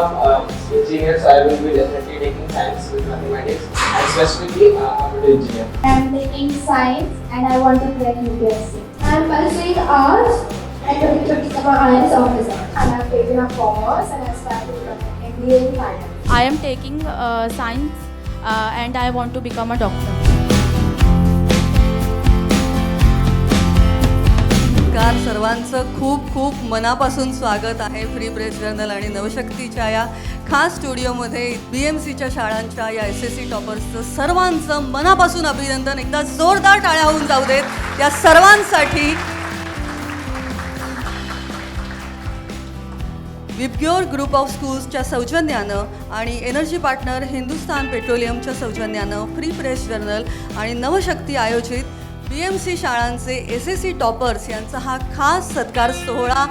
become engineer, so I will be definitely taking science with mathematics and specifically computer engineer. I am taking science and I want to crack UPSC. I am pursuing arts and going to become an IAS officer. And I am taking up commerce and I started MBA in finance. I am taking science and I want to become a doctor. नमस्कार सर्वांचं खूप खूप मनापासून स्वागत आहे free Press Journal आणि नवशक्तीच्या या खास स्टुडिओमध्ये BMCच्या शाळांच्या या SSC टॉपर्सचं सर्वांचं मनापासून अभिनंदन. एकदा जोरदार टाळ्या होऊन जाऊ देत या सर्वांसाठी. विबग्योर ग्रुप ऑफ स्कूल्सच्या सौजन्यानं आणि एनर्जी पार्टनर हिंदुस्थान पेट्रोलियमच्या सौजन्यानं फ्री प्रेस जर्नल आणि नवशक्ती आयोजित BMC शाळांचे SSC टॉपर्स यांचा हा खास सत्कार सोहळा.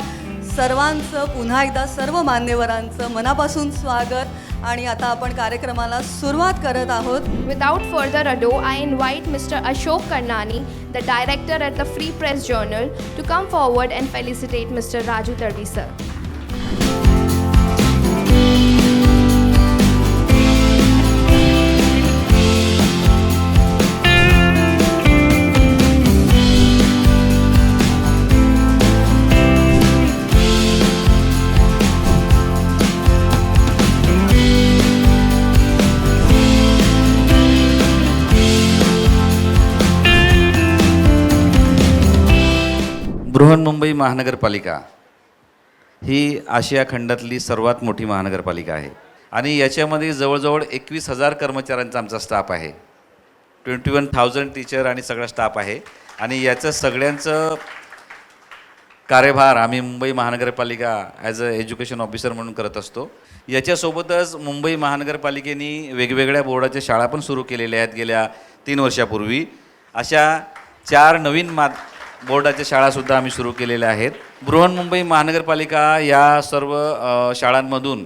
सर्वांचं पुन्हा एकदा सर्व मान्यवरांचं मनापासून स्वागत. आणि आता आपण कार्यक्रमाला सुरुवात करत आहोत. Without further ado, I invite Mr. Ashok Karnani, the director at the Free Press Journal, to come forward and felicitate Mr. Raju Tardi sir. Brihanmumbai महानगरपालिका ही आशिया खंडातली सर्वात मोठी महानगरपालिका आहे आणि याच्यामध्ये जवळजवळ 21,000 कर्मचाऱ्यांचा आमचा स्टाफ आहे. 21,000 टीचर आणि सगळा स्टाफ आहे. आणि याचं सगळ्यांचं कार्यभार आम्ही मुंबई महानगरपालिका ॲज अ एज्युकेशन ऑफिसर म्हणून करत असतो. याच्यासोबतच मुंबई महानगरपालिकेने वेगवेगळ्या बोर्डाच्या शाळा पण सुरू केलेल्या आहेत. गेल्या 3 वर्षापूर्वी अशा 4 नवीन बोर्डाच्या शाळासुद्धा आम्ही सुरू केलेल्या आहेत. बृहन्मुंबई महानगरपालिका या सर्व शाळांमधून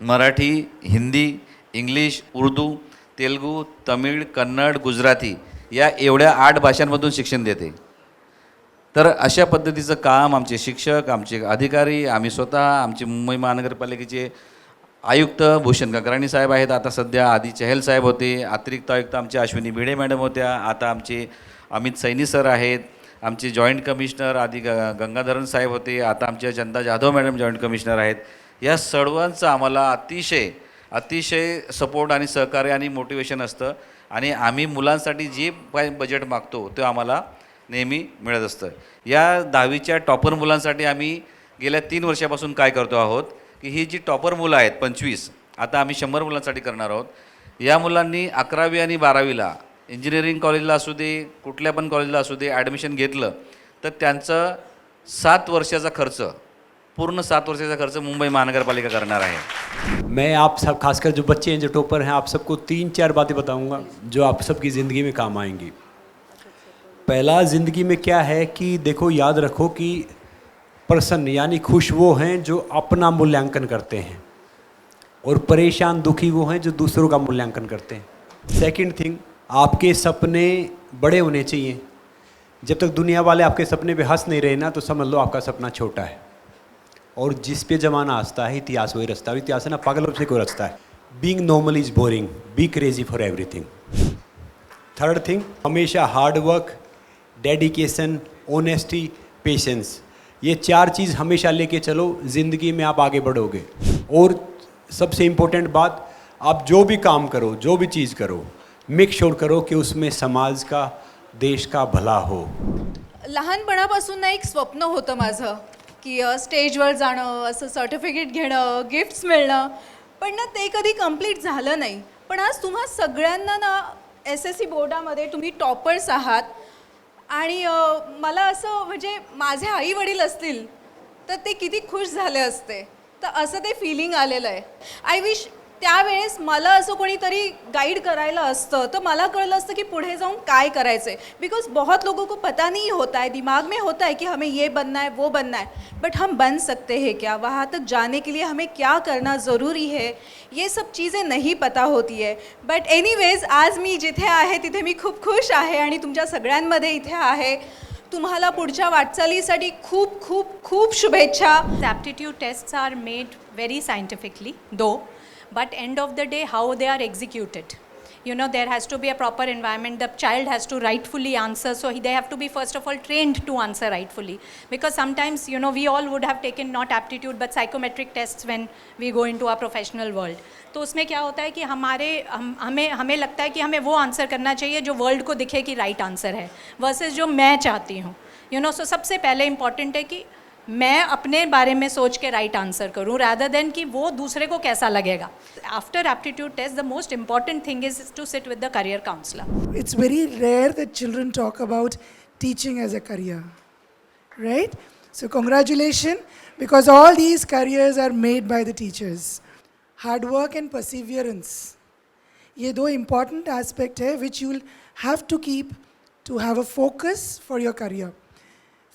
मराठी, हिंदी, इंग्लिश, उर्दू, तेलुगू, तमिळ, कन्नड, गुजराती या एवढ्या 8 भाषांमधून शिक्षण देते. तर अशा पद्धतीचं काम आमचे शिक्षक, आमचे अधिकारी, आम्ही स्वतः, आमचे मुंबई महानगरपालिकेचे आयुक्त भूषण गगराणी साहेब आहेत आता सध्या, आधी चहल साहेब होते, अतिरिक्त आयुक्त आमचे अश्विनी भिडे मॅडम होत्या, आता आमचे अमित सैनी सर आहेत, आमचे जॉईंट कमिशनर आधी गंगाधरन साहेब होते, आता आमच्या Chanda Jadhav madam joint commissioner आहेत. या सर्वांचं आम्हाला अतिशय सपोर्ट आणि सहकार्य आणि मोटिवेशन असतं. आणि आम्ही मुलांसाठी जे काय बजेट मागतो ते आम्हाला नेहमी मिळत असतं. या 10वीच्या टॉपर मुलांसाठी आम्ही गेल्या 3 वर्षापासून काय करतो आहोत की ही जी टॉपर मुलं आहेत 25, आता आम्ही 100 मुलांसाठी करणार आहोत. या मुलांनी 11वी आणि 12वीला इंजिनिअरिंग कॉलेजला असू दे, कुठल्या पण कॉलेजला असू दे ॲडमिशन घेतलं तर त्यांचं 7 वर्षाचा खर्च, पूर्ण 7 वर्षाचा खर्च मुंबई महानगरपालिका करणार आहे. मैं आप सब खासकर जो बच्चे हैं, जो टॉपर हैं, आप सबको 3-4 बातें बताऊंगा जो आप सबकी ज़िंदगी में काम आएंगी. पहला, ज़िंदगी में क्या है कि देखो, याद रखो कि प्रसन्न यानी खुश वो हैं जो अपना मूल्यांकन करते हैं और परेशान दुखी वो हैं जो दूसरों का मूल्यांकन करते हैं. सेकंड थिंग, आपके सपने बड़े होने चाहिए. जब तक दुनिया वाले आपके सपने पे हंस नहीं रहे ना, तो समझ लो आपका सपना छोटा है. और जिस पे ज़माना हंसता है, इतिहास वही रचता है. इतिहास है ना, पागलों से कोई रचता है. Being normal is boring, be crazy for everything. Third thing, हमेशा hard work, dedication, honesty, patience, ये 4 चीज़ हमेशा लेके चलो, ज़िंदगी में आप आगे बढ़ोगे. और सबसे इम्पोर्टेंट बात, आप जो भी काम करो, जो भी चीज़ करो, मेक श्योर करो कि उसमें समाज का, देश का भला हो. लहानपणापासून ना एक स्वप्न होतं माझं की स्टेजवर जाणं, असं सर्टिफिकेट घेणं, गिफ्ट्स मिळणं, पण ना ते कधी कंप्लीट झालं नाही. पण आज तुम्हा सगळ्यांना ना SSC बोर्डामध्ये तुम्ही टॉपर्स आहात. आणि मला असं म्हणजे माझे आई वडील असतील तर ते किती खुश झाले असते. तर असं ते फिलिंग आलेलं आहे. आय विश त्यावेळेस मला असं कोणीतरी गाइड करायला असतं तर मला कळलं असतं की पुढे जाऊन काय करायचं आहे. बिकॉज बहुत लोगों को पता नहीं होता है, दिमाग में होता है कि हमें ये बनना है, वो बनना है, बट हम बन सकते हैं क्या, वहाँ तक जाने के लिए हमें क्या करना ज़रूरी है, ये सब चीज़ें नहीं पता होती है. बट एनीवेज आज मी जिथे आहे तिथे मी खूप खुश आहे आणि तुमच्या सगळ्यांमध्ये इथे आहे. तुम्हाला पुढच्या वाटचालीसाठी खूप खूप खूप शुभेच्छा. Aptitude tests are made very scientifically, though, but end of the day, how they are executed. You know, there has to be a proper environment. The child has to rightfully answer, so they have to be first of all trained to answer rightfully. Because sometimes, you know, we all would have taken not aptitude but psychometric tests when we go into our professional world. तो उसमें क्या होता है कि हमें लगता है कि हमें वो आंसर करना चाहिए जो वर्ल्ड को दिखे कि राइट आंसर है, वर्सेस जो मैं चाहती हूँ. यू नो, सो सबसे पहले इम्पॉर्टेंट है कि मैं अपने बारे में सोच के राइट आंसर करूँ rather than कि वो दूसरे को कैसा लगेगा. After aptitude test the most important thing is to sit with the career counsellor. It's very rare that children talk about teaching as a career, right? So congratulations, because all these careers are made by the teachers. Hard work and perseverance. ये दो important aspect है which you'll have to keep to have a focus for your career.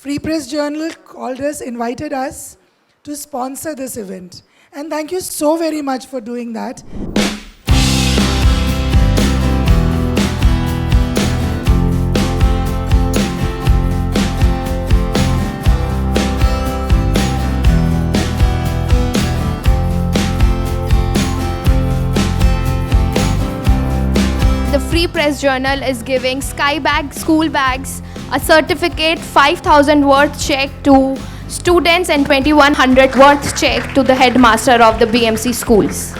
Free Press Journal called us, invited us to sponsor this event. And thank you so very much for doing that. The Free Press Journal is giving sky bags, school bags, a certificate, 5,000 worth check to students and 2,100 worth check to the headmaster of the BMC schools.